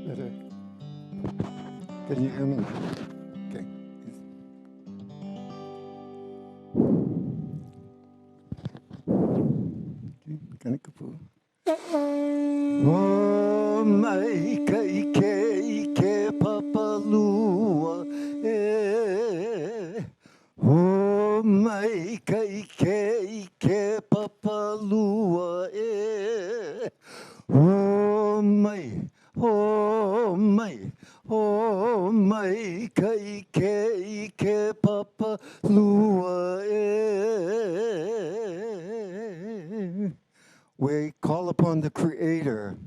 Better. Can you hear me? Okay. Kanikapu. Oh, mai kai ke papalua e. Oh, mai kai ke papalua e. Oh, mai, oh, mai kai ke papalua e. We call upon the Creator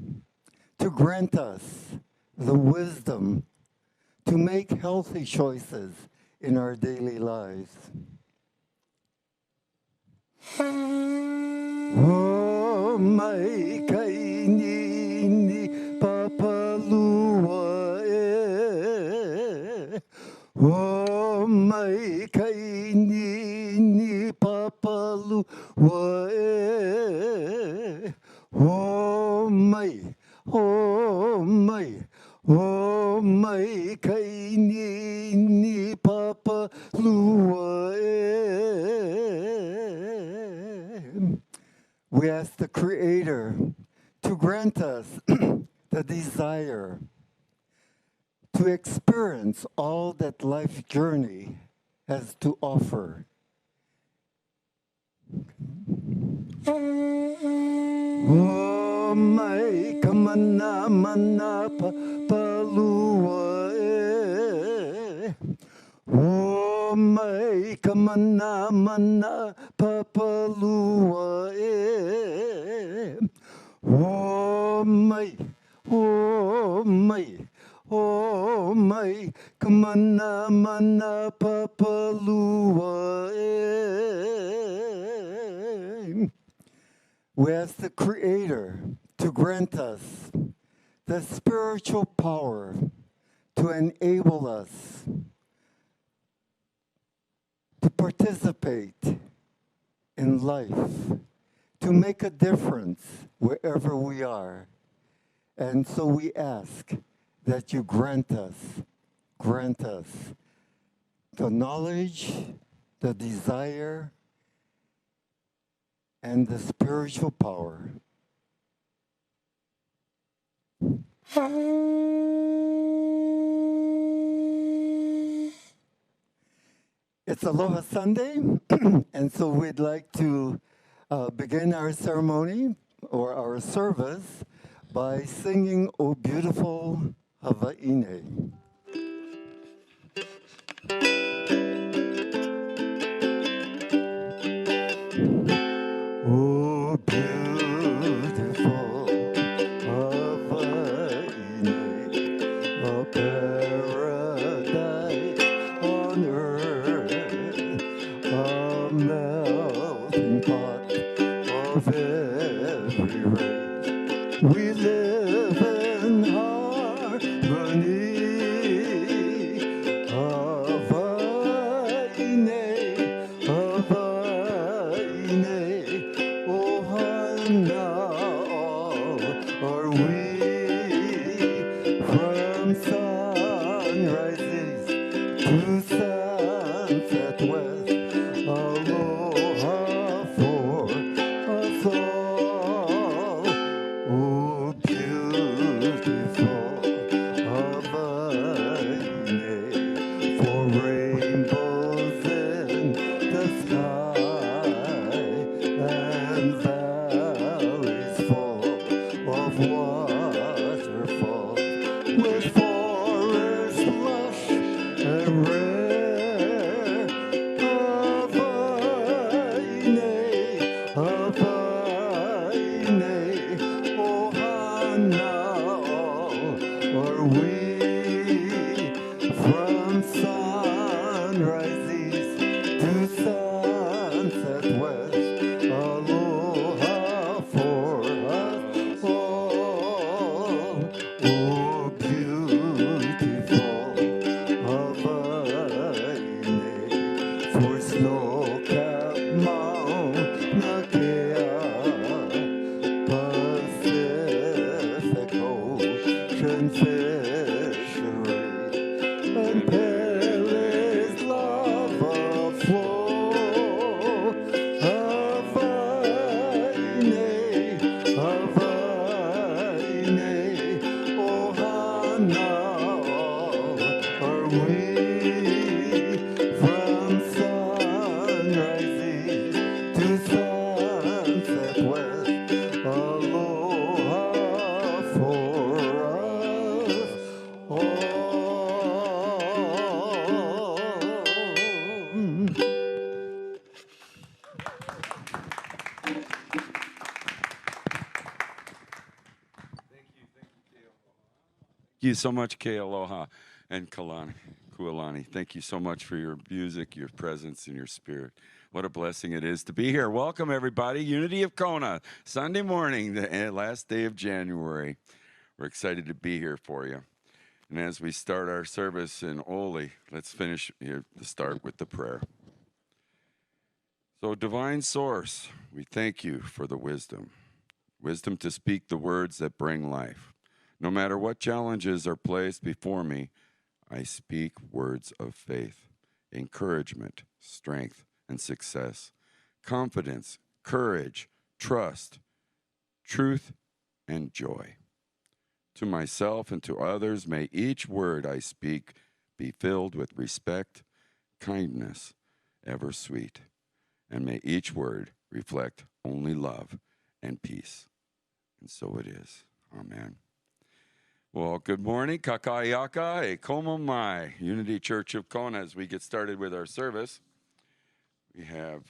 to grant us the wisdom to make healthy choices in our daily lives. Oh, mai kai ni papalua e. Oh, mai kai ni papalua e. Oh, mai, oh, mai, oh, mai kai ni papalua e. We ask the Creator to grant us the desire to experience all that life's journey has to offer. Oh, mai kamana mana palua e. Oh, mai kamana mana papalua e. Oh, mai, oh, mai, oh, mai kamana mana papalua e. We ask the Creator to grant us the spiritual power to enable us to participate in life, to make a difference wherever we are. And so we ask that you grant us the knowledge, the desire, and the spiritual power. It's Aloha Sunday, and so we'd like to begin our ceremony or our service by singing O Beautiful Hawaiʻi. Oh, beautiful Hawaiʻi, a paradise on earth, a melting pot of every race. We live in harmony. Ohana are we from sunrises to sunset west. Aloha for us all. Oh, you so much, Kay Aloha and Kualani. Thank you so much for your music, your presence, and your spirit. What a blessing it is to be here. Welcome, everybody. Unity of Kona, Sunday morning, the last day of January. We're excited to be here for you. And as we start our service in Oli, let's finish here to start with the prayer. So, divine source, we thank you for the wisdom to speak the words that bring life. No matter what challenges are placed before me, I speak words of faith, encouragement, strength, and success, confidence, courage, trust, truth, and joy. To myself and to others, may each word I speak be filled with respect, kindness, ever sweet, and may each word reflect only love and peace. And so it is. Amen. Well, good morning, kakayaka e komo mai, Unity Church of Kona. As we get started with our service, we have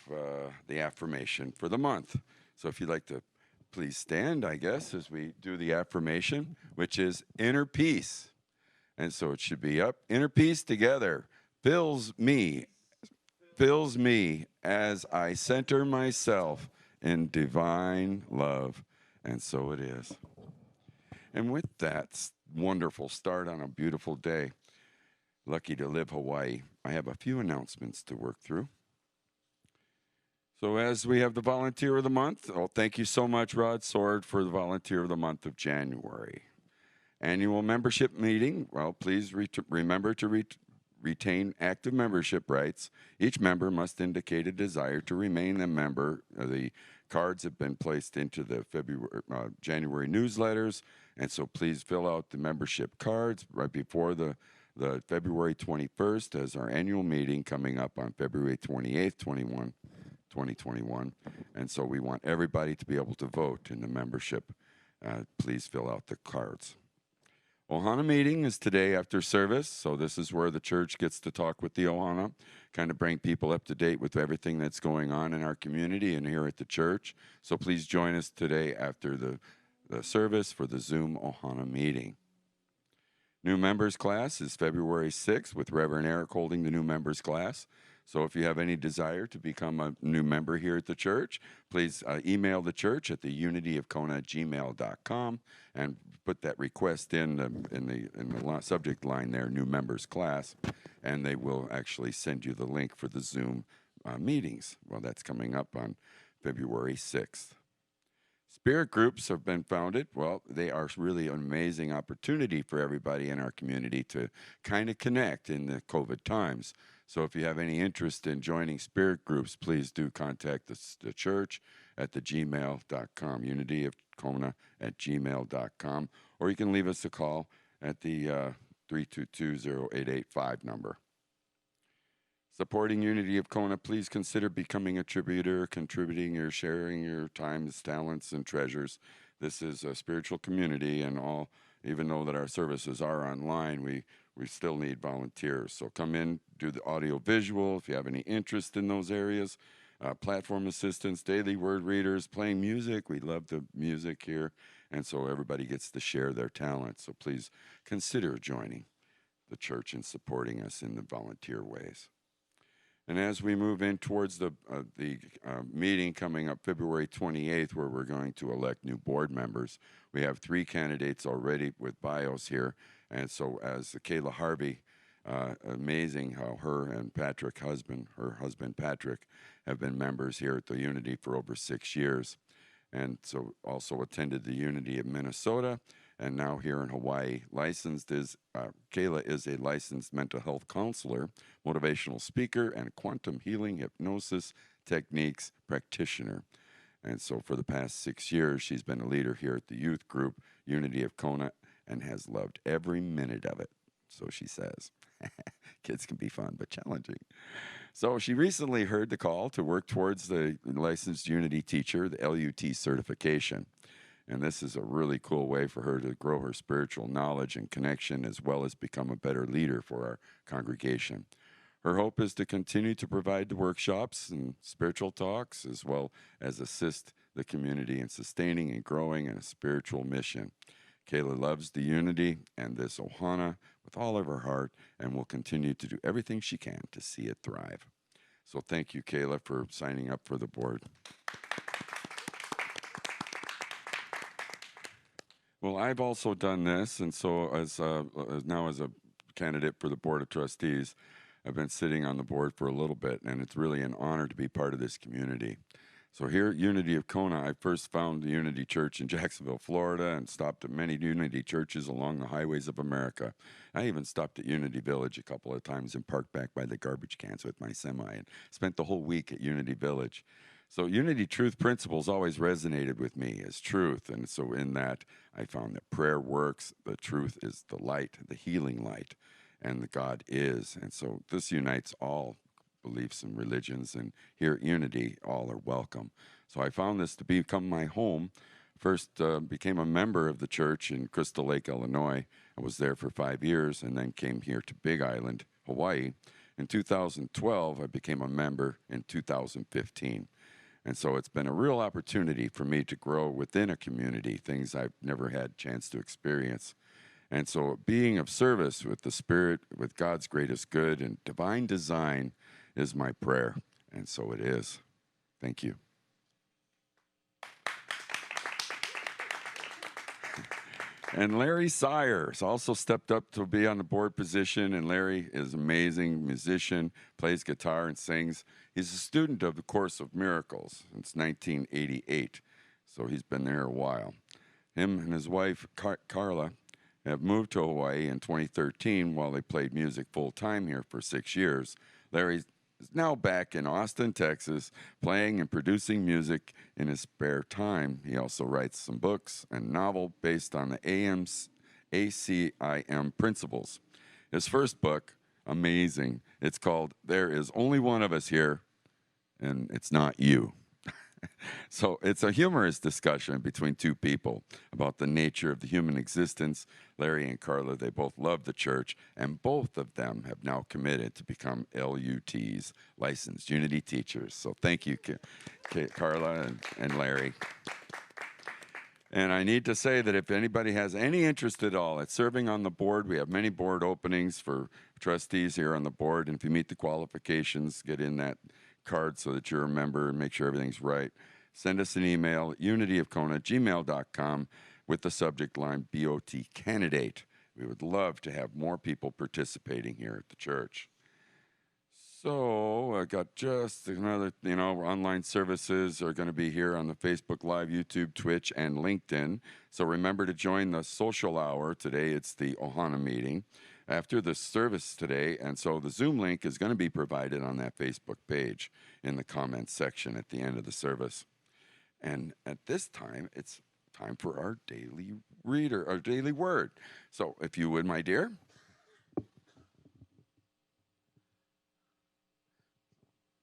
the affirmation for the month. So if you'd like to please stand, I guess, as we do the affirmation, which is inner peace. And so it should be up. Inner peace together fills me as I center myself in divine love. And so it is. And with that wonderful start on a beautiful day, lucky to live Hawaii, I have a few announcements to work through. So as we have the Volunteer of the Month, thank you so much, Rod Sword, for the Volunteer of the Month of January. Annual membership meeting, well, please remember to retain active membership rights. Each member must indicate a desire to remain a member. The cards have been placed into the January newsletters, and so please fill out the membership cards right before the February 21st as our annual meeting coming up on February 28th, 2021. And so we want everybody to be able to vote in the membership. Please fill out the cards. Ohana meeting is today after service, so this is where the church gets to talk with the ohana, kind of bring people up to date with everything that's going on in our community and here at the church. So please join us today after the service for the Zoom ohana meeting. New members class is February 6th with Reverend Eric holding the new members class. So if you have any desire to become a new member here at the church, please email the church at theunityofkona@gmail.com and put that request in the subject line there, new members class, and they will actually send you the link for the Zoom meetings. Well, that's coming up on February 6th. Spirit groups have been founded. Well, they are really an amazing opportunity for everybody in our community to kind of connect in the COVID times. So if you have any interest in joining spirit groups, please do contact the church at the gmail.com, unityofkona@gmail.com, or you can leave us a call at the 322-0885 number. Supporting Unity of Kona, please consider becoming a tributor, contributing or sharing your times, talents, and treasures. This is a spiritual community, and even though that our services are online, we still need volunteers. So come in, do the audio visual if you have any interest in those areas. Platform assistants, daily word readers, playing music. We love the music here, and so everybody gets to share their talents. So please consider joining the church and supporting us in the volunteer ways. And as we move in towards the meeting coming up February 28th, where we're going to elect new board members, we have 3 candidates already with bios here. And so as Kayla Harvey, amazing how her and her husband Patrick, have been members here at the Unity for over 6 years. And so also attended the Unity of Minnesota, and now here in Hawaii. Kayla is a licensed mental health counselor, motivational speaker, and quantum healing hypnosis techniques practitioner. And so for the past 6 years, she's been a leader here at the youth group, Unity of Kona, and has loved every minute of it. So she says. Kids can be fun, but challenging. So she recently heard the call to work towards the licensed Unity teacher, the LUT certification. And this is a really cool way for her to grow her spiritual knowledge and connection, as well as become a better leader for our congregation. Her hope is to continue to provide the workshops and spiritual talks, as well as assist the community in sustaining and growing a spiritual mission. Kayla loves the unity and this ohana with all of her heart and will continue to do everything she can to see it thrive. So thank you, Kayla, for signing up for the board. Well, I've also done this, and so as now as a candidate for the Board of Trustees, I've been sitting on the board for a little bit, and it's really an honor to be part of this community. So here at Unity of Kona, I first found the Unity Church in Jacksonville, Florida, and stopped at many Unity churches along the highways of America. I even stopped at Unity Village a couple of times and parked back by the garbage cans with my semi and spent the whole week at Unity Village. So Unity truth principles always resonated with me as truth, and so in that I found that prayer works, the truth is the light, the healing light, and the God is. And so this unites all beliefs and religions, and here at Unity, all are welcome. So I found this to become my home. First, became a member of the church in Crystal Lake, Illinois. I was there for 5 years, and then came here to Big Island, Hawaii. In 2012, I became a member in 2015. And so it's been a real opportunity for me to grow within a community, things I've never had a chance to experience. And so being of service with the Spirit, with God's greatest good and divine design is my prayer. And so it is. Thank you. And Larry Sires also stepped up to be on the board position. And Larry is an amazing musician, plays guitar and sings. He's a student of the Course of Miracles since 1988. So he's been there a while. Him and his wife, Carla, have moved to Hawaii in 2013 while they played music full time here for 6 years. Larry is now back in Austin, Texas, playing and producing music in his spare time. He also writes some books and novel based on the ACIM principles. His first book, amazing, it's called There Is Only One of Us Here, and It's Not You. So it's a humorous discussion between two people about the nature of the human existence. Larry and Carla, they both love the church, and both of them have now committed to become LUTs, licensed Unity teachers. So thank you, Carla and Larry. And I need to say that if anybody has any interest at all at serving on the board, we have many board openings for trustees here on the board. And if you meet the qualifications, get in that card so that you're a member and make sure everything's right. Send us an email at unityofkona@gmail.com with the subject line BOT candidate. We would love to have more people participating here at the church. So I got just another, online services are going to be here on the Facebook Live, YouTube, Twitch, and LinkedIn. So remember to join the social hour. Today it's the Ohana meeting after the service today. And so the Zoom link is going to be provided on that Facebook page in the comments section at the end of the service. And at this time, it's time for our daily reader, our daily word. So if you would, my dear.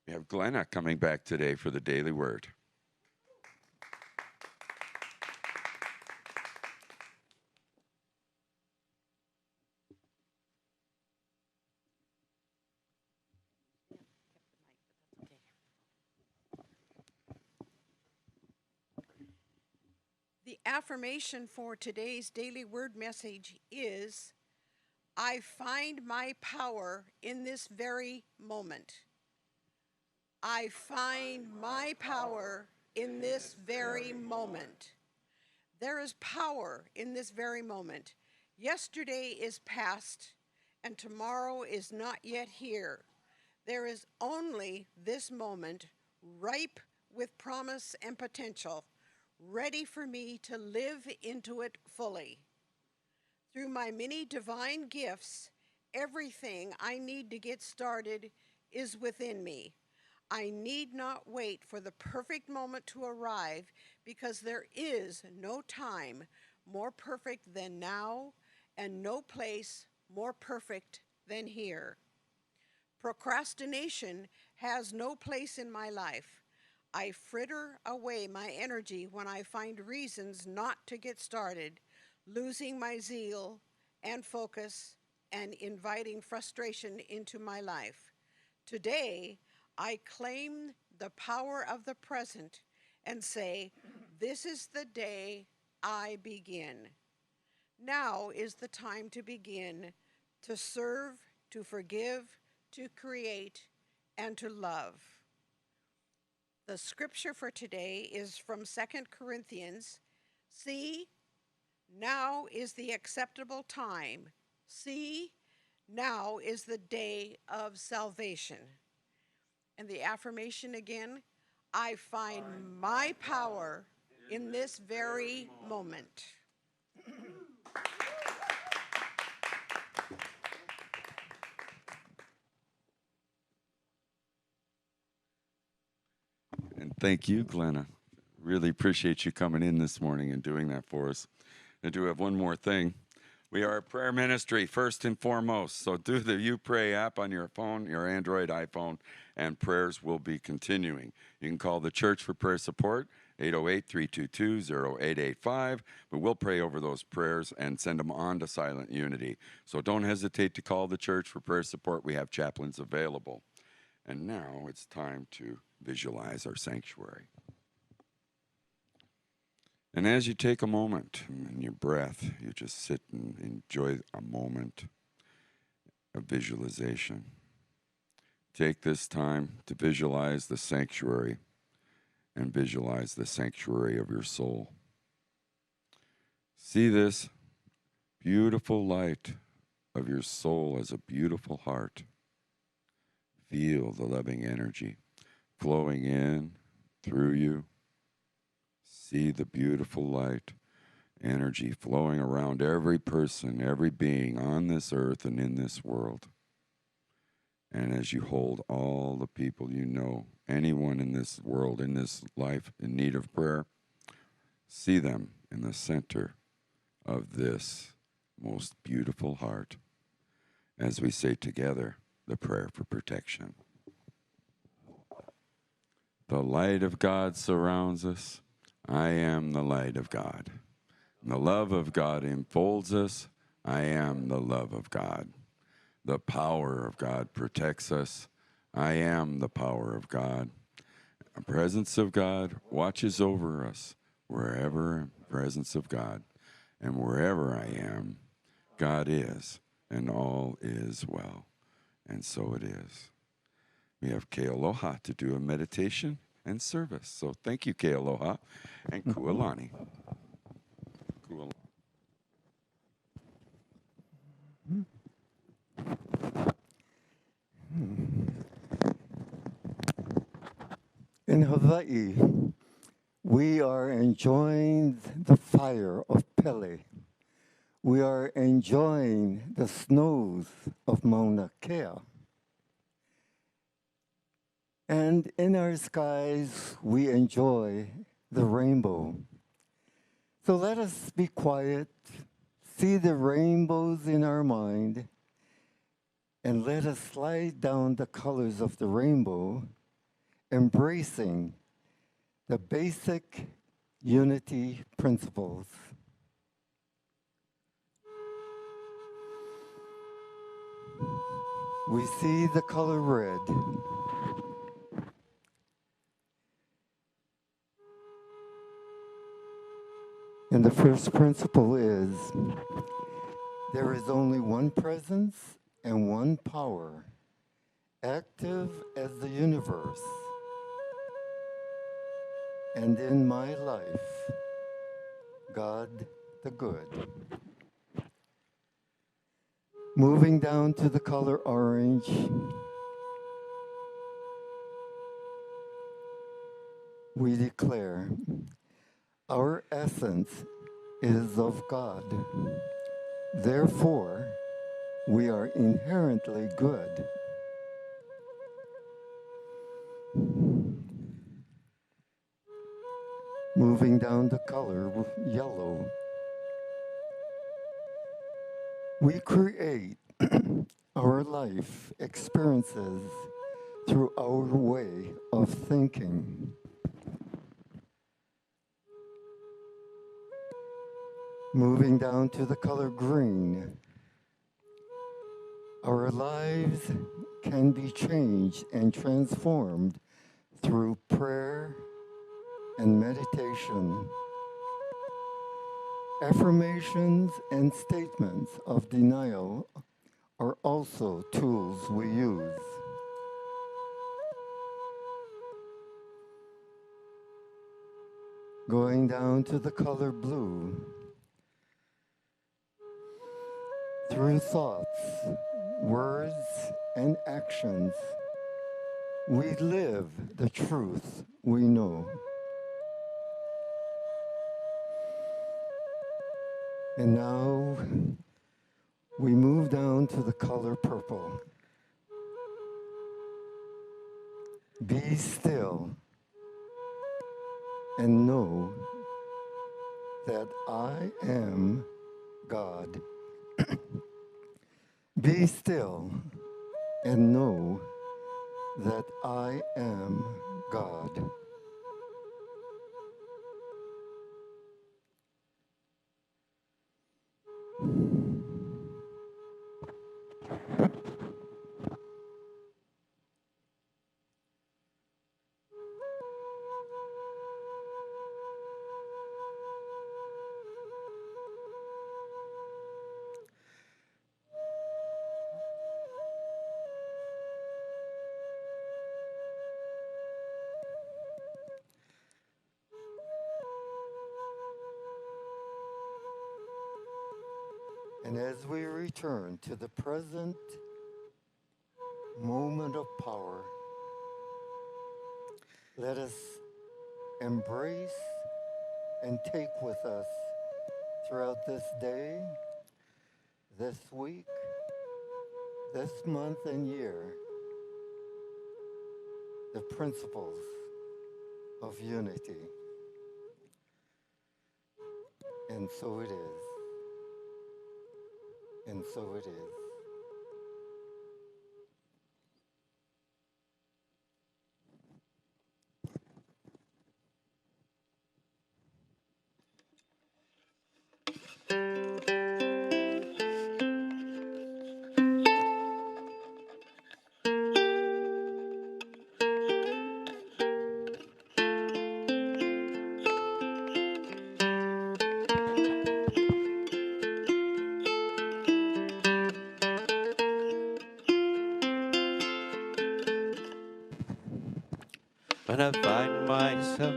We have Glenna coming back today for the daily word. The affirmation for today's daily word message is, I find my power in this very moment. I find my power in this very moment. There is power in this very moment. Yesterday is past, and tomorrow is not yet here. There is only this moment, ripe with promise and potential, ready for me to live into it fully. Through my many divine gifts, everything I need to get started is within me. I need not wait for the perfect moment to arrive because there is no time more perfect than now and no place more perfect than here. Procrastination has no place in my life. I fritter away my energy when I find reasons not to get started, losing my zeal and focus and inviting frustration into my life. Today, I claim the power of the present and say, this is the day I begin. Now is the time to begin to serve, to forgive, to create, and to love. The scripture for today is from 2 Corinthians. See, now is the acceptable time. See, now is the day of salvation. And the affirmation again, I find my power in this very moment. And thank you, Glenna. Really appreciate you coming in this morning and doing that for us. I do have one more thing. We are a prayer ministry, first and foremost. So do the You Pray app on your phone, your Android, iPhone, and prayers will be continuing. You can call the church for prayer support, 808-322-0885. But we'll pray over those prayers and send them on to Silent Unity. So don't hesitate to call the church for prayer support. We have chaplains available. And now it's time to visualize our sanctuary. And as you take a moment in your breath, you just sit and enjoy a moment of visualization. Take this time to visualize the sanctuary and visualize the sanctuary of your soul. See this beautiful light of your soul as a beautiful heart. Feel the loving energy flowing in through you. See the beautiful light, energy flowing around every person, every being on this earth and in this world. And as you hold all the people you know, anyone in this world, in this life, in need of prayer, see them in the center of this most beautiful heart as we say together the prayer for protection. The light of God surrounds us. I am the light of God. The love of God enfolds us. I am the love of God. The power of God protects us. I am the power of God. The presence of God watches over us wherever in the presence of God. And wherever I am, God is, and all is well. And so it is. We have Ke Aloha to do a meditation and service. So thank you, Ke Aloha, and Kualani. Kualani. In Hawaii, we are enjoying the fire of Pele. We are enjoying the snows of Mauna Kea. And in our skies, we enjoy the rainbow. So let us be quiet, see the rainbows in our mind, and let us slide down the colors of the rainbow, embracing the basic unity principles. We see the color red. And the first principle is, there is only one presence and one power, active as the universe. And in my life, God the good. Moving down to the color orange, we declare, our essence is of God. Therefore, we are inherently good. Moving down the color yellow, we create our life experiences through our way of thinking. Moving down to the color green, our lives can be changed and transformed through prayer and meditation. Affirmations and statements of denial are also tools we use. Going down to the color blue, through thoughts, words, and actions, we live the truth we know. And now we move down to the color purple. Be still and know that I am God. Be still and know that I am God. And as we return to the present moment of power, let us embrace and take with us throughout this day, this week, this month and year, the principles of unity. And so it is. And so it is. When I find myself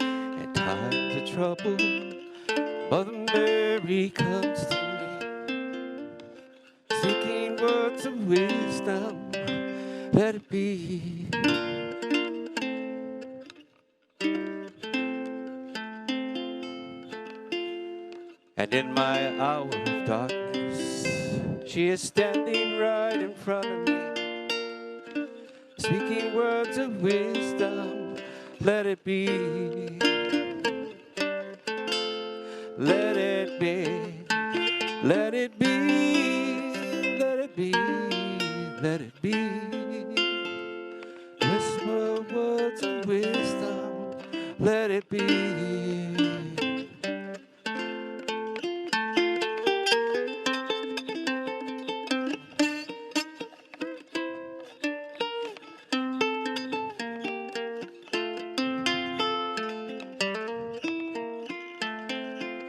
in times of trouble, Mother Mary comes to me, seeking words of wisdom, let it be. And in my hour of darkness, she is standing right in front of me, speaking words of wisdom, let it be. Let it be, let it be, let it be, let it be. Whisper words of wisdom, let it be.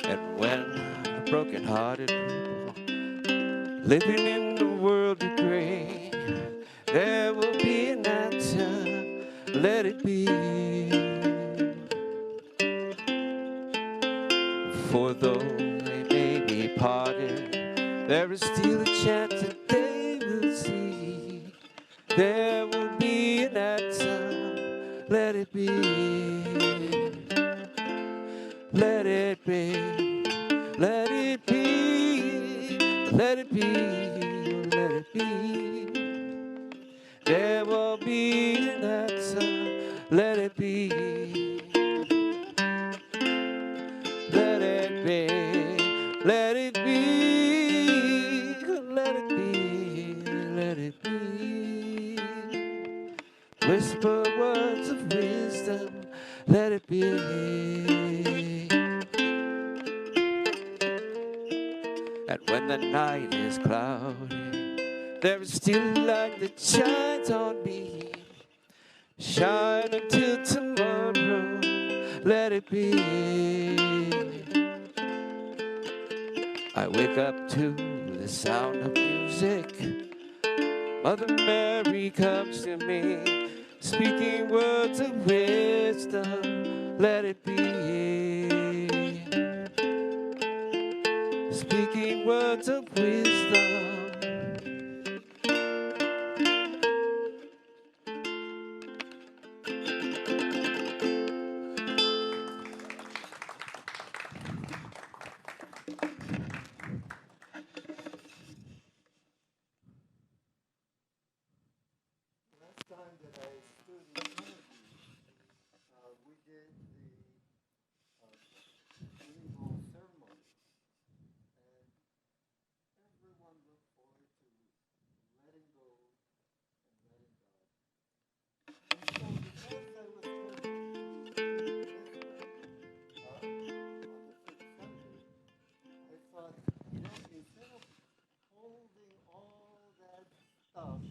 And when the broken-hearted people living in the world of gray, there will be an answer, let it be. For though they may be parted, there is still a chance that they will see. There will be an answer, let it be. Let it be, let it be, let it be, let it be. There will be an answer, let it be. Let it be, let it be, let it be, let it be. Whisper words of wisdom, let it be. And when the night is cloudy, there is still a light that shines on me. Shine until tomorrow, let it be. I wake up to the sound of music. Mother Mary comes to me, speaking words of wisdom. Let it be. Speaking words of wisdom. Last time that I stood in front of you, we did the rainbow ceremony, and everyone looked forward to letting go and letting God. And so because I was going to do this one on the fifth Sunday, I thought, instead of holding all that stuff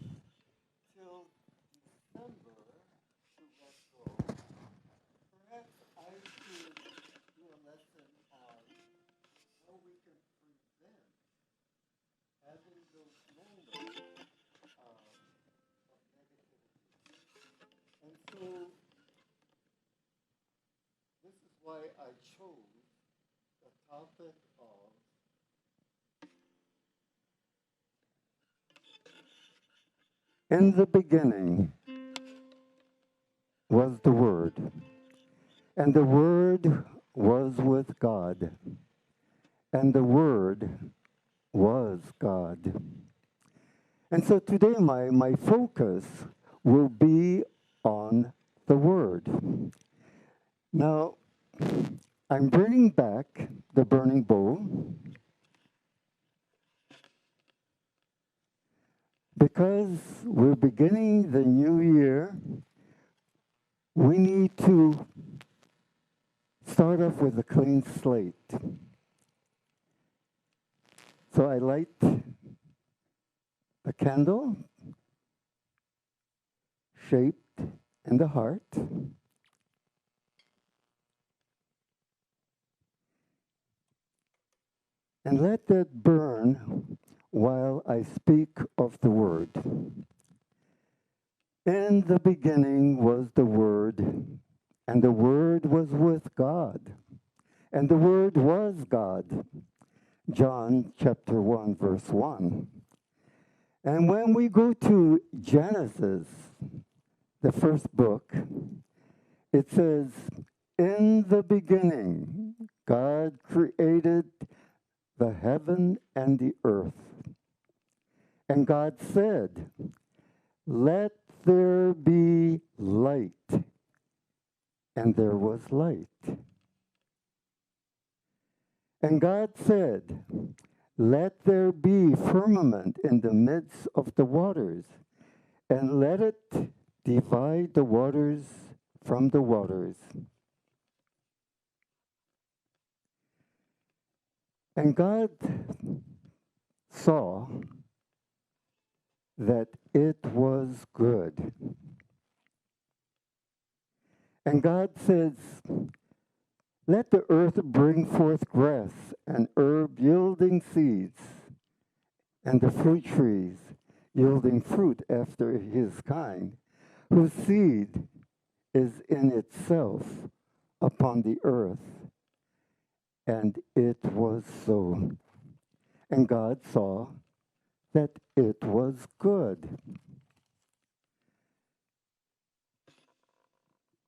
till December to let go, perhaps I should do a lesson on how we can prevent having those moments of negativity. And so this is why I chose the topic of in the beginning was the Word, and the Word was with God, and the Word was God. And so today my focus will be on the Word. Now, I'm bringing back the burning bowl because we're beginning the new year. We need to start off with a clean slate. So I light a candle shaped in the heart. And let that burn while I speak of the Word. In the beginning was the Word, and the Word was with God, and the Word was God. John chapter 1, verse 1. And when we go to Genesis, the first book, it says, in the beginning, God created the heaven and the earth. And God said, let there be light. And there was light. And God said, let there be firmament in the midst of the waters, and let it divide the waters from the waters. And God saw that it was good. And God says, let the earth bring forth grass and herb yielding seeds, and the fruit trees yielding fruit after his kind, whose seed is in itself upon the earth. And it was so. And God saw that it was good.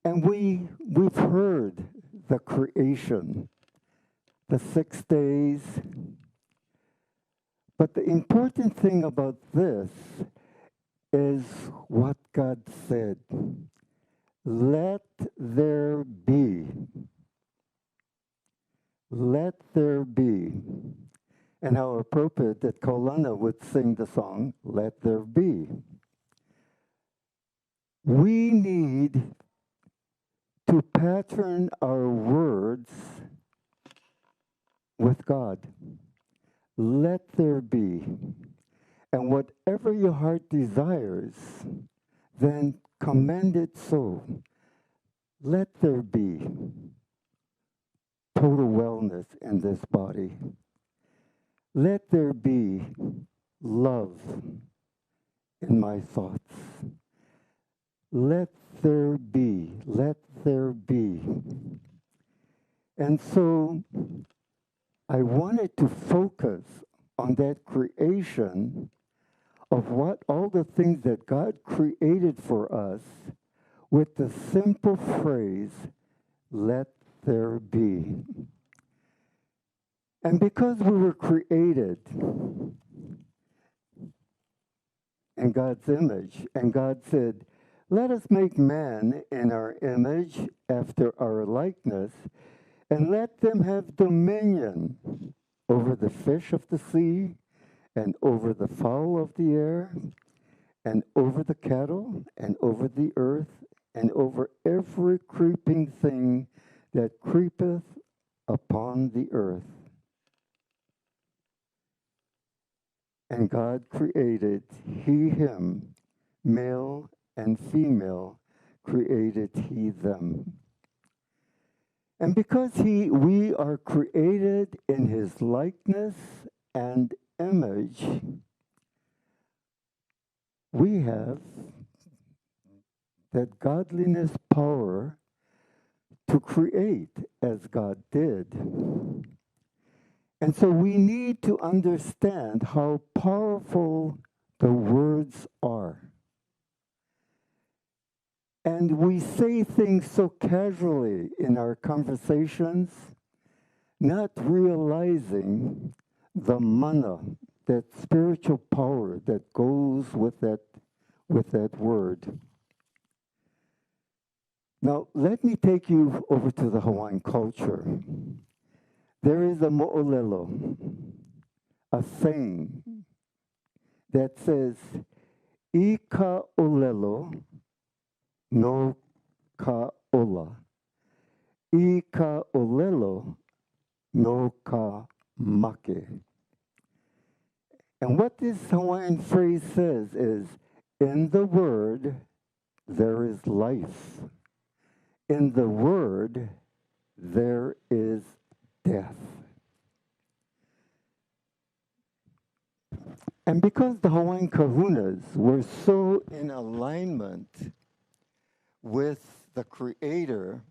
And we've heard the creation, the 6 days. But the important thing about this is what God said. Let there be. Let there be. And how appropriate that Kona would sing the song, Let There Be. We need to pattern our words with God. Let there be. And whatever your heart desires, then commend it so. Let there be total wellness in this body. Let there be love in my thoughts. Let there be, let there be. And so I wanted to focus on that creation of what all the things that God created for us with the simple phrase, let there be. And because we were created in God's image, and God said, let us make man in our image after our likeness, and let them have dominion over the fish of the sea, and over the fowl of the air, and over the cattle, and over the earth, and over every creeping thing that creepeth upon the earth. And God created him, male and female, created he them. And because we are created in his likeness and image, we have that godliness power to create as God did. And so we need to understand how powerful the words are. And we say things so casually in our conversations, not realizing the mana, that spiritual power that goes with that word. Now, let me take you over to the Hawaiian culture. There is a mo'olelo, a saying that says, I ka olelo no ka ola. I ka olelo no ka make. And what this Hawaiian phrase says is, in the word, there is life. In the word, there is death. And because the Hawaiian kahunas were so in alignment with the Creator,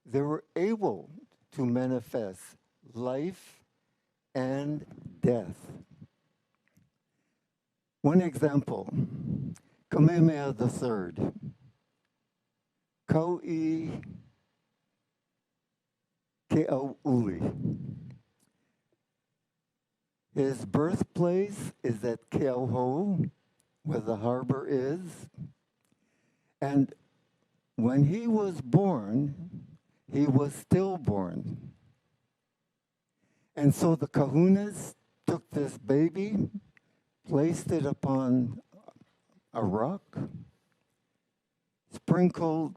they were able to manifest life and death. One example, Kamehameha III, Kau'i Ke'auli. His birthplace is at Keauhou, where the harbor is. And when he was born, he was stillborn. And so the kahunas took this baby, placed it upon a rock, sprinkled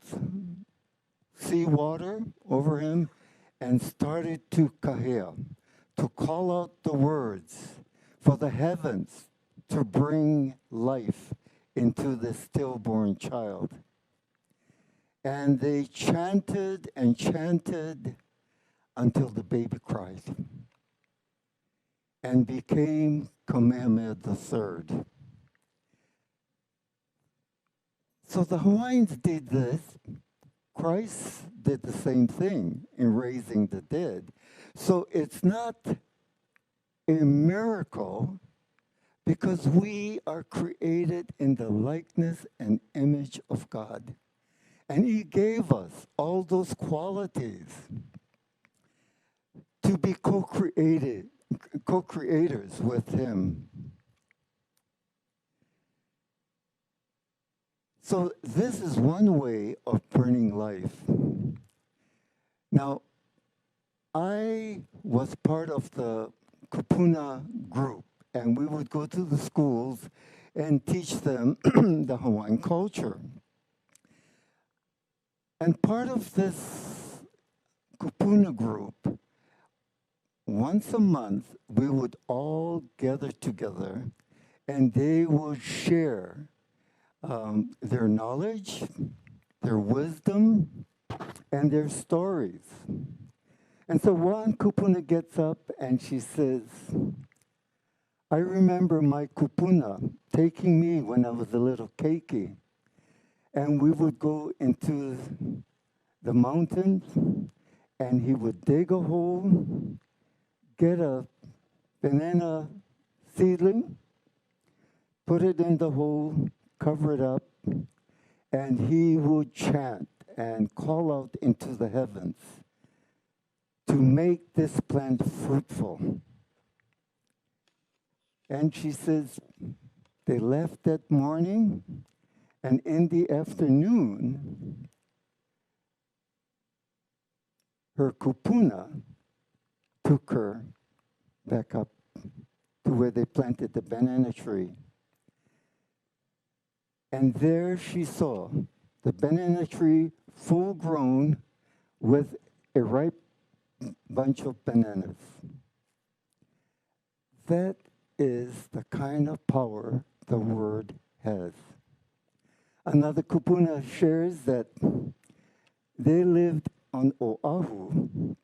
seawater over him, and started to kahea, to call out the words for the heavens to bring life into the stillborn child. And they chanted and chanted until the baby cried and became Kamehameha III. So the Hawaiians did this. Christ did the same thing in raising the dead. So it's not a miracle because we are created in the likeness and image of God. And he gave us all those qualities to be co-creators with him. So this is one way of bringing life. Now, I was part of the Kupuna group, and we would go to the schools and teach them the Hawaiian culture. And part of this Kupuna group, once a month, we would all gather together, and they would share their knowledge, their wisdom, and their stories. And so one kupuna gets up and she says, I remember my kupuna taking me when I was a little keiki, and we would go into the mountains, and he would dig a hole, get a banana seedling, put it in the hole, cover it up, and he would chant and call out into the heavens to make this plant fruitful. And she says they left that morning, and in the afternoon, her kupuna took her back up to where they planted the banana tree. And there she saw the banana tree full grown with a ripe bunch of bananas. That is the kind of power the word has. Another kupuna shares that they lived on Oahu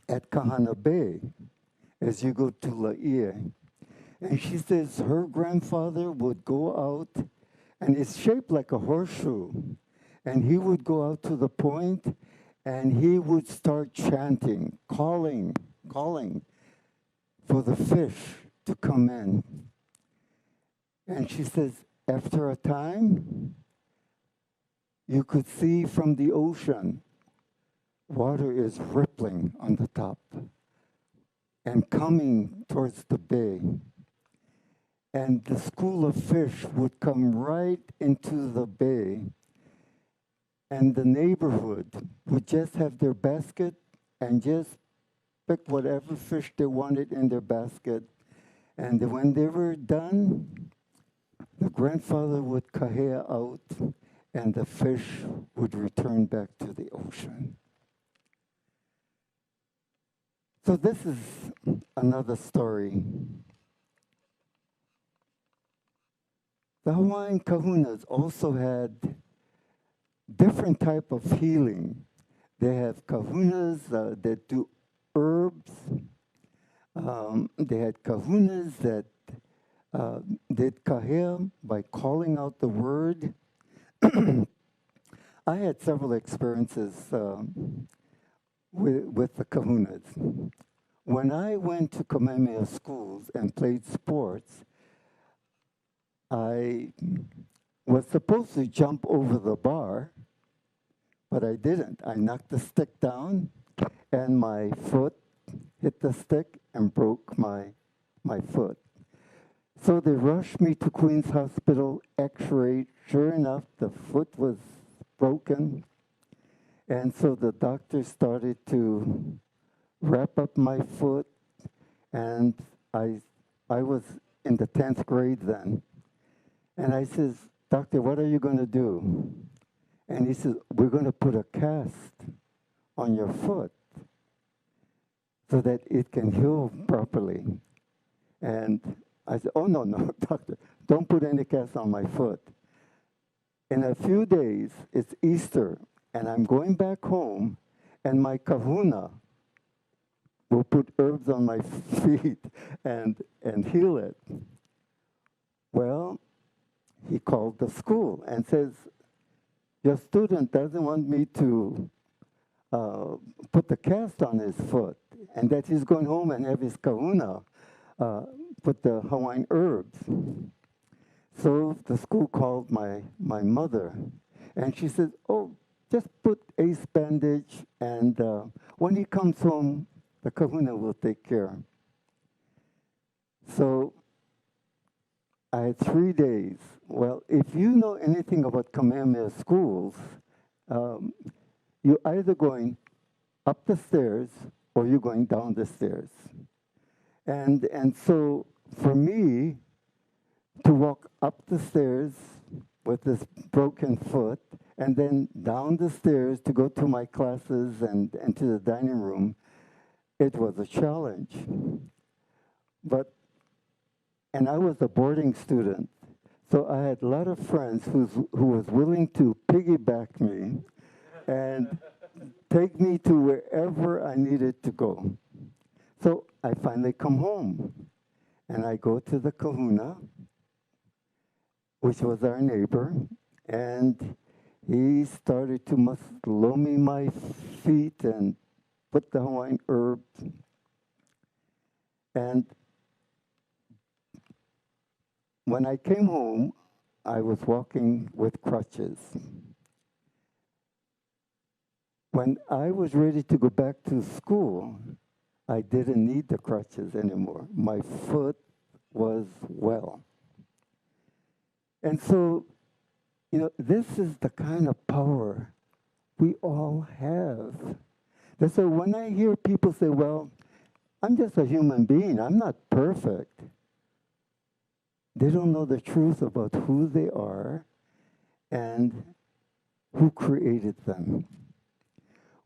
at Kahana Bay as you go to Laie. And she says her grandfather would go out, and it's shaped like a horseshoe. And he would go out to the point, and he would start chanting, calling for the fish to come in. And she says, after a time, you could see from the ocean, water is rippling on the top and coming towards the bay. And the school of fish would come right into the bay, and the neighborhood would just have their basket and just pick whatever fish they wanted in their basket. And when they were done, the grandfather would kahea out, and the fish would return back to the ocean. So this is another story. The Hawaiian kahunas also had different type of healing. They have kahunas that do herbs. They had kahunas that did kahea by calling out the word. I had several experiences with the kahunas. When I went to Kamehameha schools and played sports, I was supposed to jump over the bar, but I didn't. I knocked the stick down, and my foot hit the stick and broke my foot. So they rushed me to Queens Hospital, x-rayed. Sure enough, the foot was broken. And so the doctor started to wrap up my foot, and I was in the 10th grade then. And I says, "Doctor, what are you going to do?" And he says, "We're going to put a cast on your foot so that it can heal properly." And I said, "Oh, no, doctor, don't put any cast on my foot." In a few days, it's Easter, and I'm going back home, and my kahuna will put herbs on my feet and heal it. Well, he called the school and says, "Your student doesn't want me to put the cast on his foot, and that he's going home and have his kahuna put the Hawaiian herbs." So the school called my mother, and she said, "Oh, just put ace bandage, and when he comes home, the kahuna will take care." So I had 3 days. Well, if you know anything about Kamehameha schools, you're either going up the stairs or you're going down the stairs. And so for me to walk up the stairs with this broken foot and then down the stairs to go to my classes and to the dining room, it was a challenge. And I was a boarding student, so I had a lot of friends who was willing to piggyback me and take me to wherever I needed to go. So I finally come home, And I go to the kahuna, which was our neighbor, and he started to loamy my feet and put the Hawaiian herbs. And when I came home, I was walking with crutches. When I was ready to go back to school, I didn't need the crutches anymore. My foot was well. And so, this is the kind of power we all have. And so when I hear people say, well, I'm just a human being, I'm not perfect, they don't know the truth about who they are and who created them.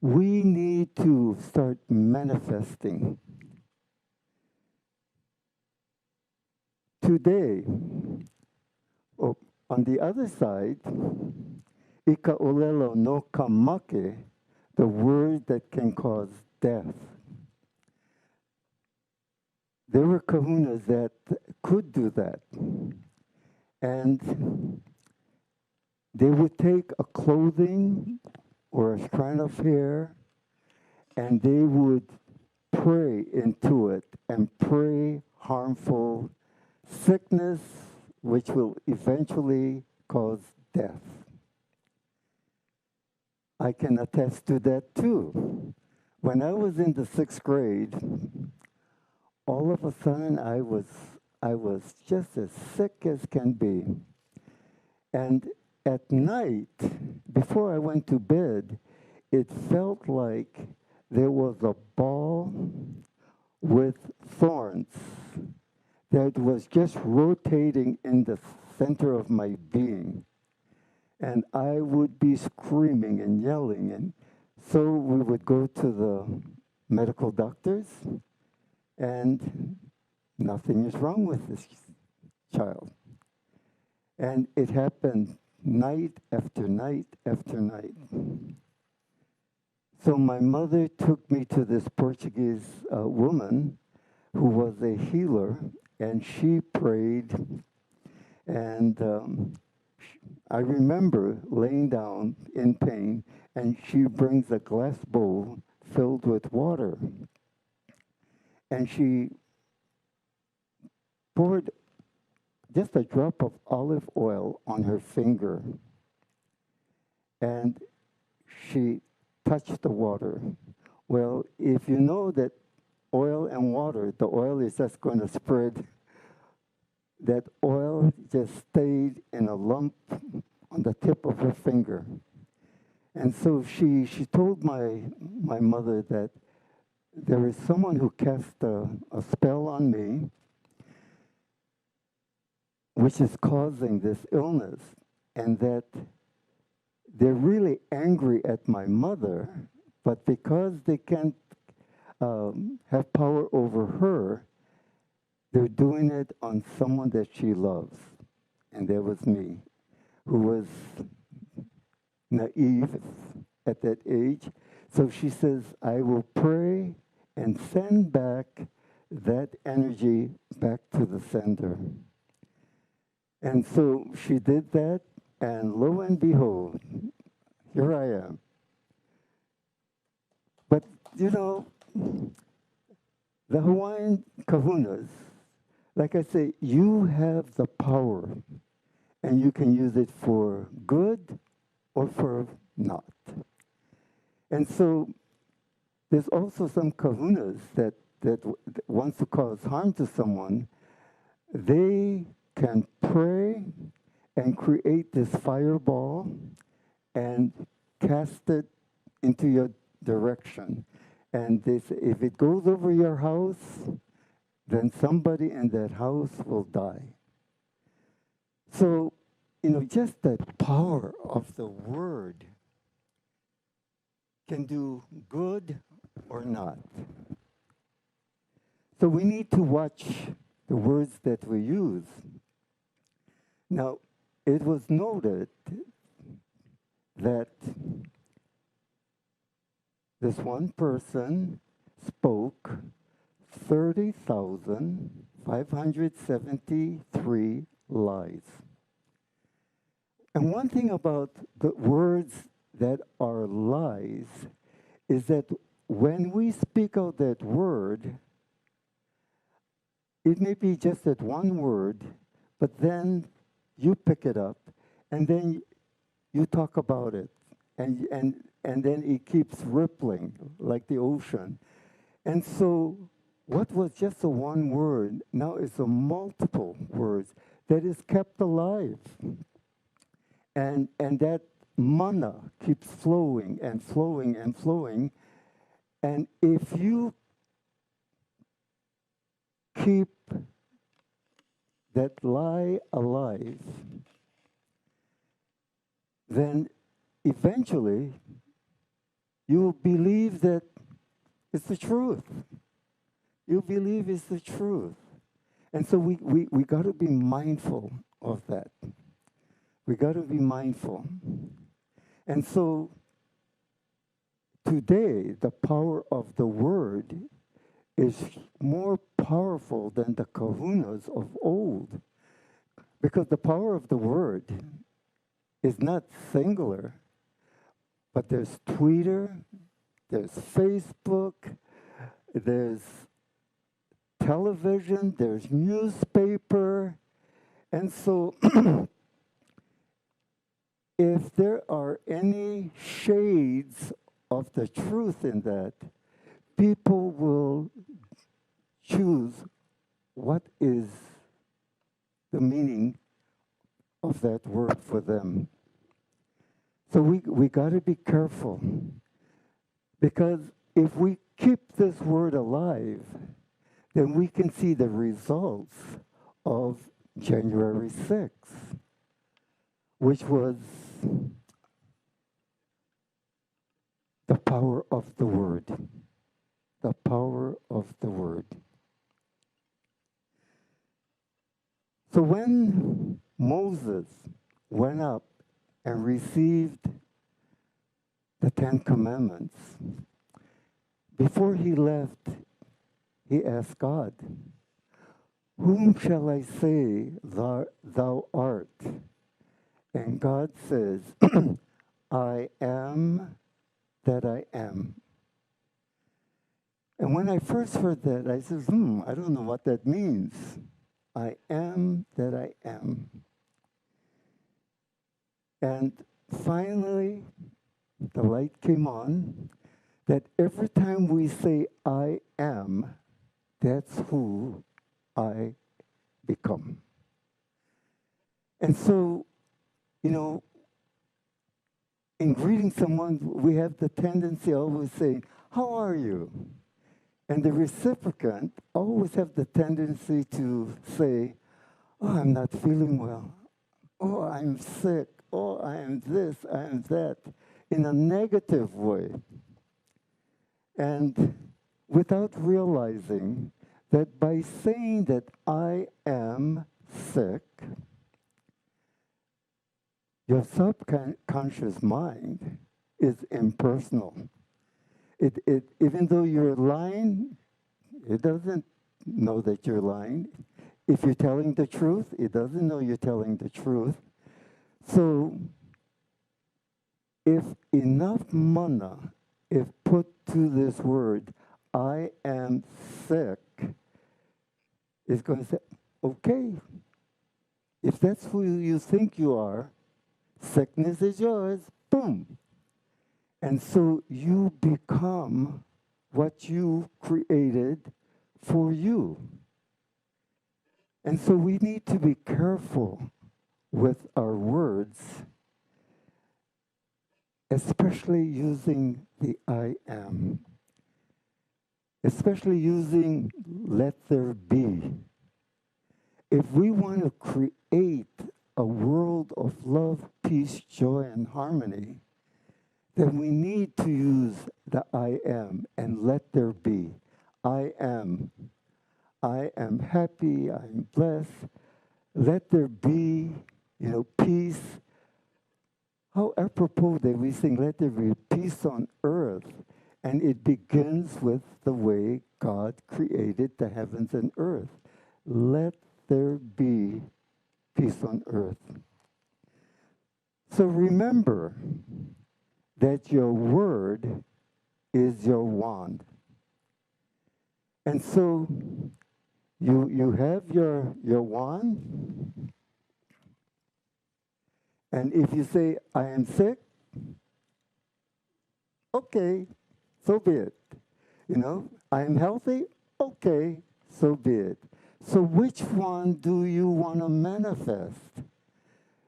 We need to start manifesting. Today, on the other side, ika olelo no kamake, the word that can cause death. There were kahunas that could do that. And they would take a clothing or a strand of hair and they would pray into it and pray harmful sickness, which will eventually cause death. I can attest to that too. When I was in the 6th grade, all of a sudden I was just as sick as can be. And at night, before I went to bed, it felt like there was a ball with thorns that was just rotating in the center of my being. And I would be screaming and yelling. And so we would go to the medical doctors, and nothing is wrong with this child. And it happened night after night after night. So my mother took me to this Portuguese woman who was a healer, and she prayed. And I remember laying down in pain, and she brings a glass bowl filled with water. And she poured just a drop of olive oil on her finger. And she touched the water. Well, if you know that oil and water, the oil is just going to spread. That oil just stayed in a lump on the tip of her finger. And so she told my mother that there is someone who cast a spell on me, which is causing this illness, and that they're really angry at my mother, but because they can't have power over her, they're doing it on someone that she loves. And that was me, who was naive at that age. So she says, I will pray and send back that energy back to the sender. And so she did that, and lo and behold, here I am. But, the Hawaiian kahunas, like I say, you have the power, and you can use it for good or for not. And so there's also some kahunas that wants to cause harm to someone. They can pray and create this fireball and cast it into your direction. And they say, if it goes over your house, then somebody in that house will die. So, just the power of the word can do good or not. So we need to watch the words that we use. Now, it was noted that this one person spoke 30,000 573 lies. And one thing about the words that are lies is that when we speak out that word, it may be just that one word, but then you pick it up and then you talk about it. And then it keeps rippling like the ocean. And so what was just a one word now is a multiple words that is kept alive. And that mana keeps flowing and flowing and flowing. And if you keep that lie alive, then eventually you will believe that it's the truth. You believe it's the truth. And so we got to be mindful of that. We got to be mindful. And so today, the power of the word is more powerful than the kahunas of old. Because the power of the word is not singular, but there's Twitter, there's Facebook, there's television, there's newspaper. And so if there are any shades of the truth in that, people will choose what is the meaning of that word for them. So we got to be careful, because if we keep this word alive, then we can see the results of January 6th, which was the power of the word. The power of the word. So when Moses went up and received the Ten Commandments, before he left, he asked God, "Whom shall I say thou art?" And God says, "I am that I am." And when I first heard that, I said, I don't know what that means. I am that I am. And finally, the light came on that every time we say I am, that's who I become. And so, in greeting someone, we have the tendency always saying, "How are you?" And the recipient always have the tendency to say, "Oh, I'm not feeling well. Oh, I'm sick. Oh, I am this, I am that," in a negative way. And without realizing that by saying that I am sick, your subconscious mind is impersonal. Even though you're lying, it doesn't know that you're lying. If you're telling the truth, it doesn't know you're telling the truth. So if enough mana is put to this word, I am sick, it's going to say, okay, if that's who you think you are, sickness is yours, boom. And so you become what you created for you. And so we need to be careful with our words, especially using the I am, especially using let there be. If we want to create a world of love, peace, joy, and harmony, then we need to use the I am and let there be. I am happy, I'm blessed. Let there be, peace. How apropos that we sing, let there be peace on earth. And it begins with the way God created the heavens and earth. let there be peace on earth. So remember that your word is your wand. And so you have your wand, and if you say, I am sick, okay, so be it. You know, I am healthy, okay, so be it. So which one do you want to manifest?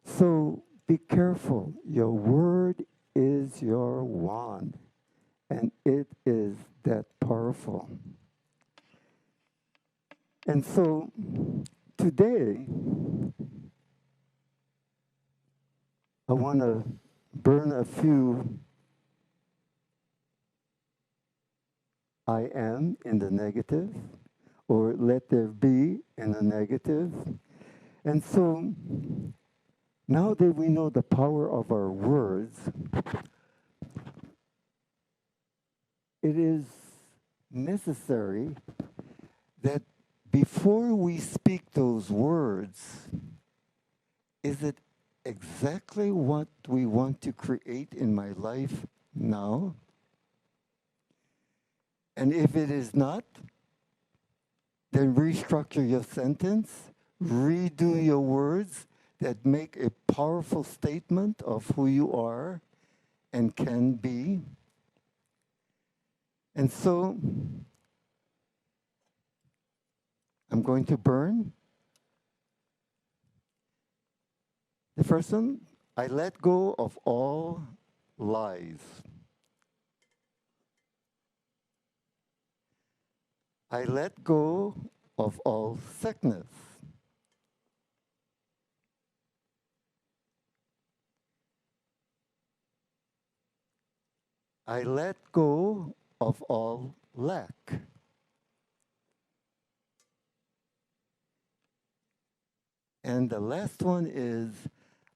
So be careful. Your word is your wand, and it is that powerful. And so today, I want to burn a few I am in the negative, or let there be in the negative. And so now that we know the power of our words, it is necessary that before we speak those words, is it exactly what we want to create in my life now? And if it is not, then restructure your sentence, redo your words that make a powerful statement of who you are and can be. And so I'm going to burn. The first one, I let go of all lies. I let go of all sickness. I let go of all lack. And the last one is,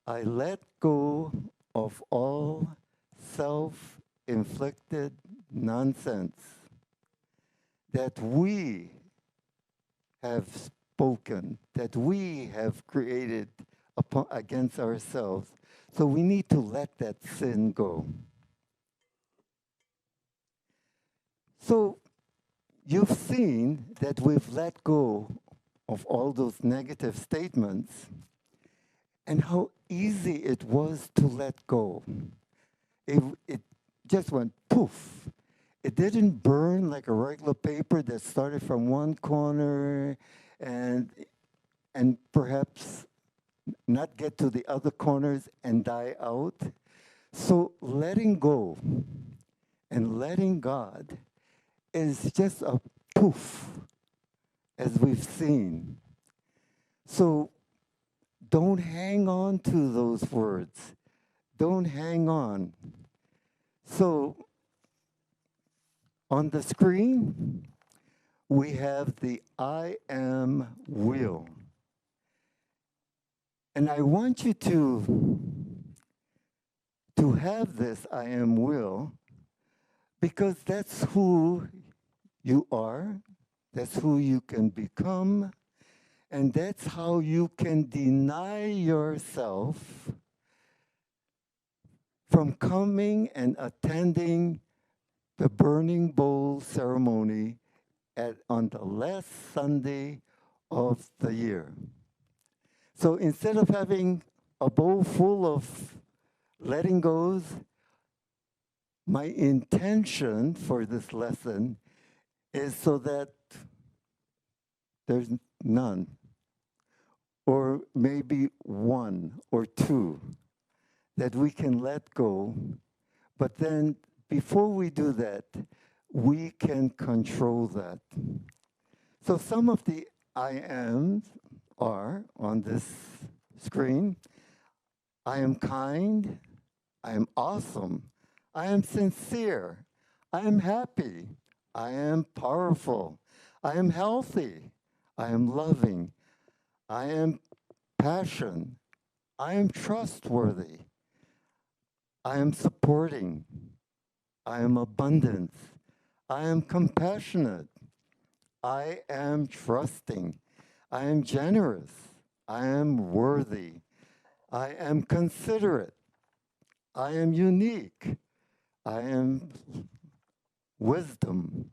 I let go of all self-inflicted nonsense that we have spoken, that we have created against ourselves. So we need to let that sin go. So you've seen that we've let go of all those negative statements and how easy it was to let go. It just went poof. It didn't burn like a regular paper that started from one corner and perhaps not get to the other corners and die out. So letting go and letting God is just a poof, as we've seen. So don't hang on to those words. Don't hang on. So on the screen, we have the I am will. And I want you to have this I am will because that's who you are, that's who you can become, and that's how you can deny yourself from coming and attending the burning bowl ceremony on the last Sunday of the year. So instead of having a bowl full of letting goes, my intention for this lesson is so that there's none, or maybe one or two that we can let go. But then before we do that, we can control that. So some of the I ams are on this screen. I am kind. I am awesome. I am sincere. I am happy. I am powerful. I am healthy. I am loving. I am passion. I am trustworthy. I am supporting. I am abundant. I am compassionate. I am trusting. I am generous. I am worthy. I am considerate. I am unique. I am wisdom.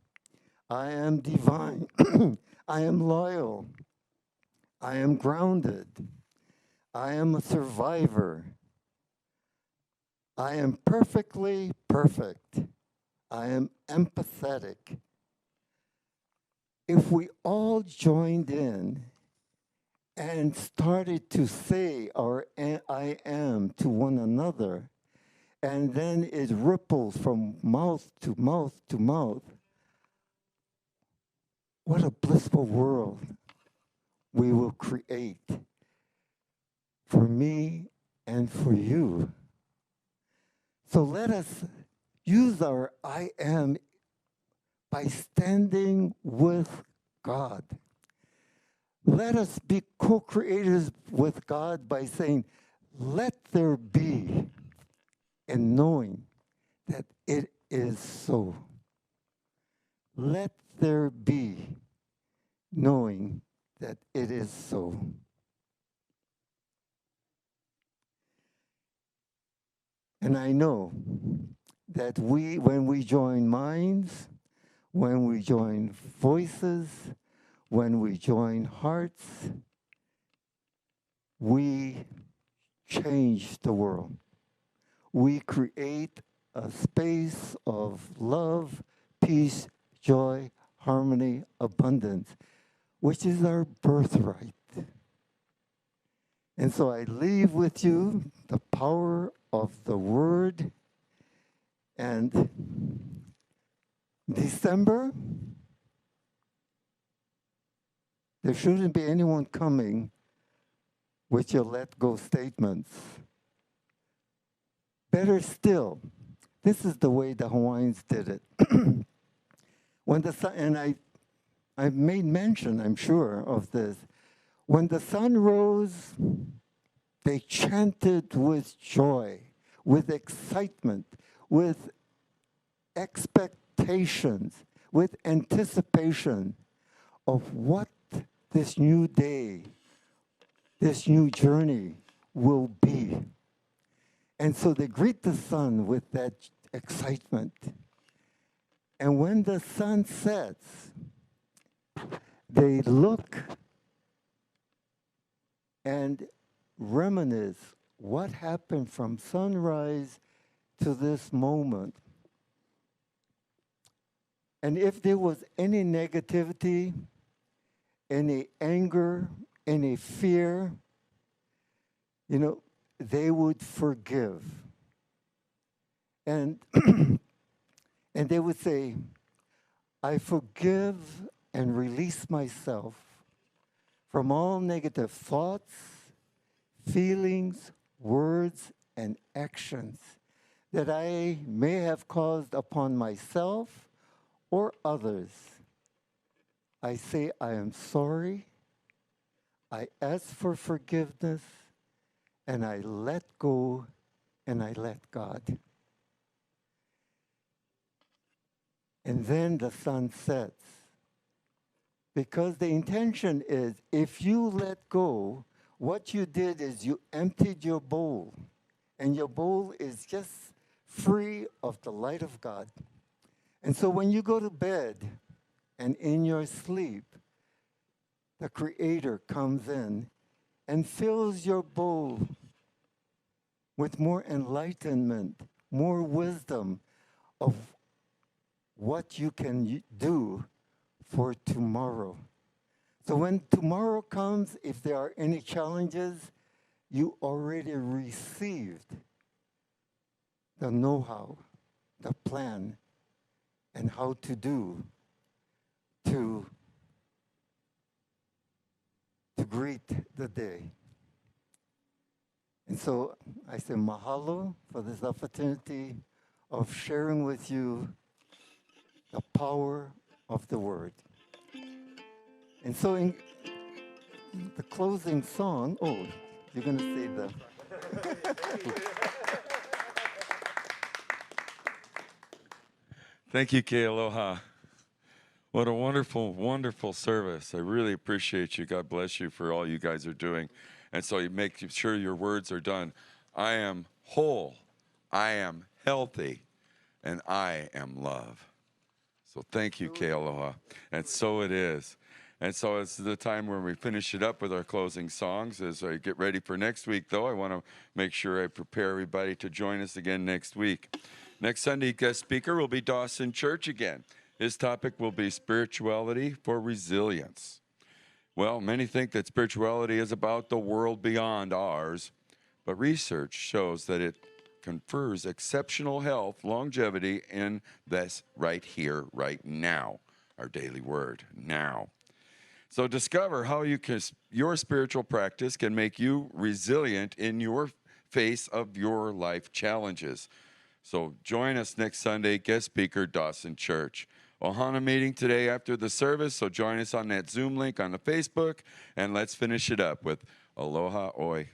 I am divine. I am loyal. I am grounded. I am a survivor. I am perfectly perfect. I am empathetic. If we all joined in and started to say our I am to one another, and then it ripples from mouth to mouth to mouth, what a blissful world we will create for me and for you. So let us use our I am by standing with God. Let us be co-creators with God by saying, let there be, and knowing that it is so. Let there be, knowing that it is so. And I know that when we join minds, when we join voices, when we join hearts, we change the world. We create a space of love, peace, joy, harmony, abundance, which is our birthright. And so I leave with you the power of the word. And December, there shouldn't be anyone coming with your let go statements. Better still, this is the way the Hawaiians did it. When the sun, and I've made mention, I'm sure, of this. When the sun rose, they chanted with joy, with excitement, with expectations, with anticipation of what this new day, this new journey will be. And so they greet the sun with that excitement. And when the sun sets, they look and reminisce what happened from sunrise to this moment. And if there was any negativity, any anger, any fear, they would forgive. And and they would say, I forgive and release myself from all negative thoughts, feelings, words, and actions that I may have caused upon myself or others. I say I am sorry, I ask for forgiveness, and I let go and I let God. And then the sun sets. Because the intention is, if you let go, what you did is you emptied your bowl, and your bowl is just free of the light of God. And so when you go to bed and in your sleep, the Creator comes in and fills your bowl with more enlightenment, more wisdom of what you can do for tomorrow. So when tomorrow comes, if there are any challenges, you already received the know-how, the plan, and how to do to greet the day. And so I say mahalo for this opportunity of sharing with you the power of the word. And so in the closing song, you're going to say the... Thank you, Ke Aloha. What a wonderful, wonderful service. I really appreciate you. God bless you for all you guys are doing. And so you make sure your words are done. I am whole, I am healthy, and I am love. So thank you, Kealoha. And so it is. And so it's the time when we finish it up with our closing songs. As I get ready for next week, though, I want to make sure I prepare everybody to join us again next week. Next Sunday, guest speaker will be Dawson Church again. His topic will be spirituality for resilience. Well, many think that spirituality is about the world beyond ours, but research shows that it confers exceptional health, longevity in this right here, right now. Our daily word, now. So discover how your spiritual practice can make you resilient in your face of your life challenges. So join us next Sunday, guest speaker, Dawson Church. Ohana meeting today after the service, so join us on that Zoom link on the Facebook, and let's finish it up with Aloha Oi,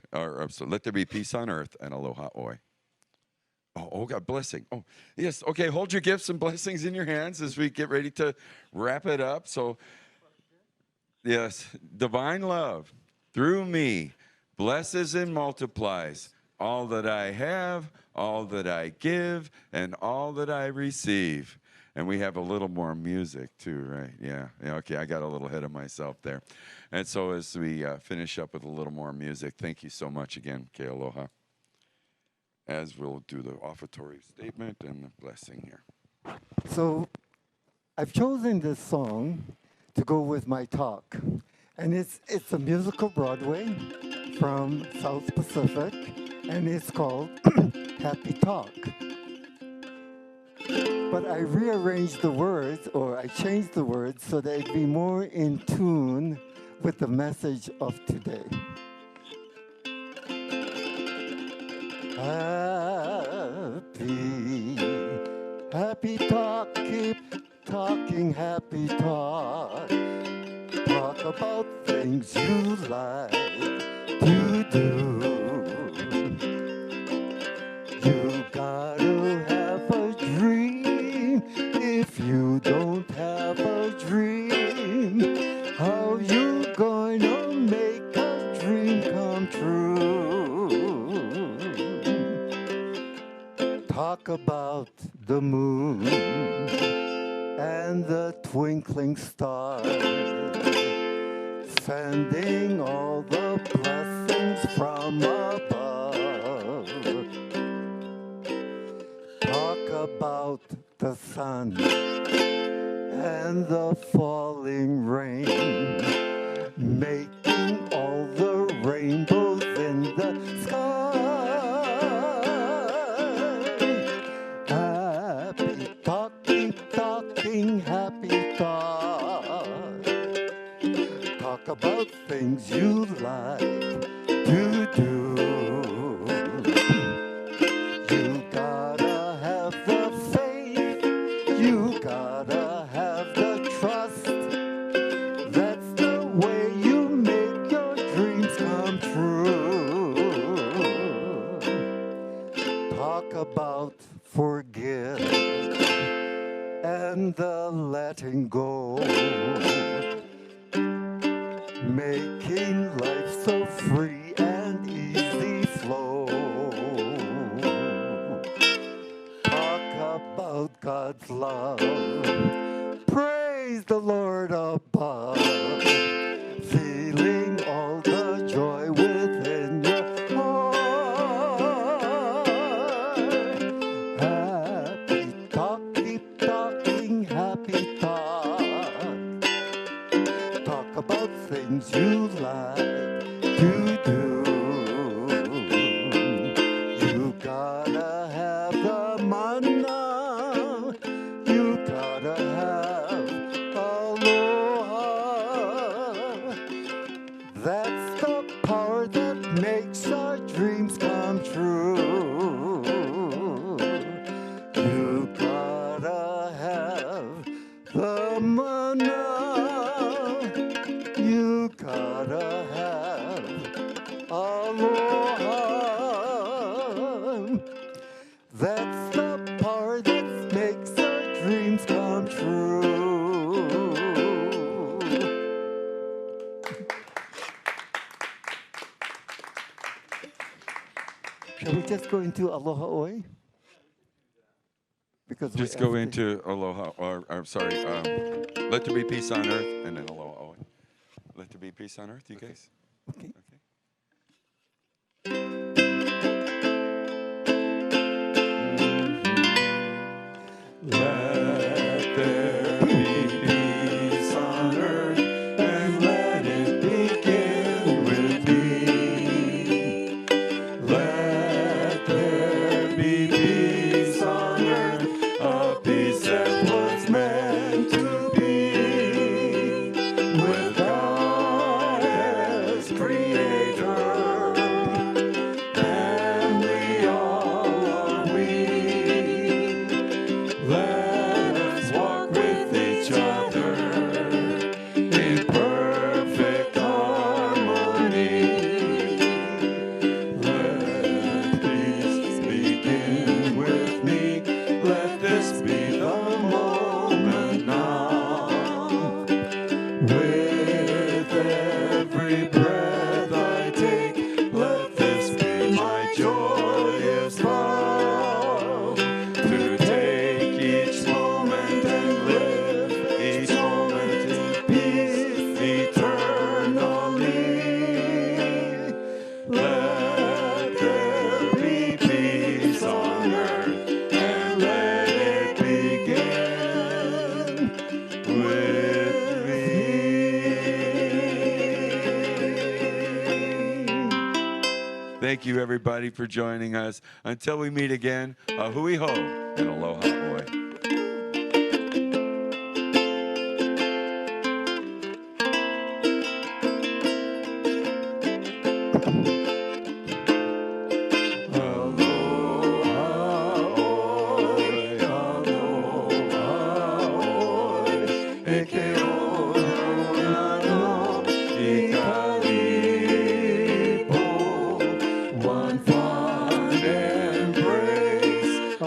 so let there be peace on earth and Aloha Oi. Oh, God, blessing. Oh, yes, okay, hold your gifts and blessings in your hands as we get ready to wrap it up. So, yes, divine love through me blesses and multiplies all that I have, all that I give, and all that I receive. And we have a little more music too, right? Yeah, okay, I got a little ahead of myself there. And so as we finish up with a little more music, thank you so much again, Ke Aloha. As we'll do the offertory statement and the blessing here. So I've chosen this song to go with my talk. And it's a musical Broadway from South Pacific, and it's called Happy Talk. But I rearranged the words, or I changed the words so that it'd be more in tune with the message of today. Happy talk, keep talking happy talk. Talk about things you like to do. You gotta have a dream. If you don't have a dream, how you gonna make a dream come true? Talk about the moon and the twinkling stars, sending all the blessings from above. Talk about the sun and the falling rain, making all the rainbows in the sky. Happy talk, keep talking happy talk. Talk about things you like to do. You gotta have the faith, you gotta have the trust. That's the way you make your dreams come true. Talk about forgive and the letting go, making life so free and easy flow. Talk about God's love, praise the Lord above, feeling all the joy within your heart. Happy talk, keep talking happy talk. Talk about things you like to do. You gotta have the mana. You gotta have aloha. That's the power that makes our dreams come true. You gotta have the mana. You gotta have just go into Aloha Oi? Because we Just go asked it. into aloha, or sorry, let there be peace on earth, and then aloha. Let there be peace on earth, you guys. Okay. Let there be peace on earth, and let it begin with me. Let there be peace on earth, a peace that was meant to be, with God as creator, and we all are we. Let us walk with each other in perfect harmony. Let peace begin with me. Let this be the moment now. With every breath I take, let this be my joyous vow. To take each moment and live each moment in peace eternally. Let there be peace on earth, and let it begin with me. Thank you, everybody, for joining us. Until we meet again, a hui ho and aloha oi. One fond embrace,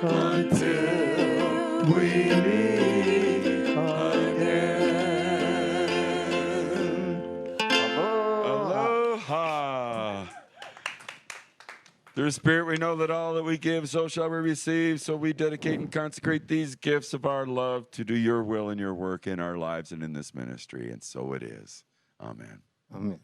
until we meet again. Aloha. Through Spirit, we know that all that we give, so shall we receive. So we dedicate and consecrate these gifts of our love to do your will and your work in our lives and in this ministry. And so it is. Amen. Amen.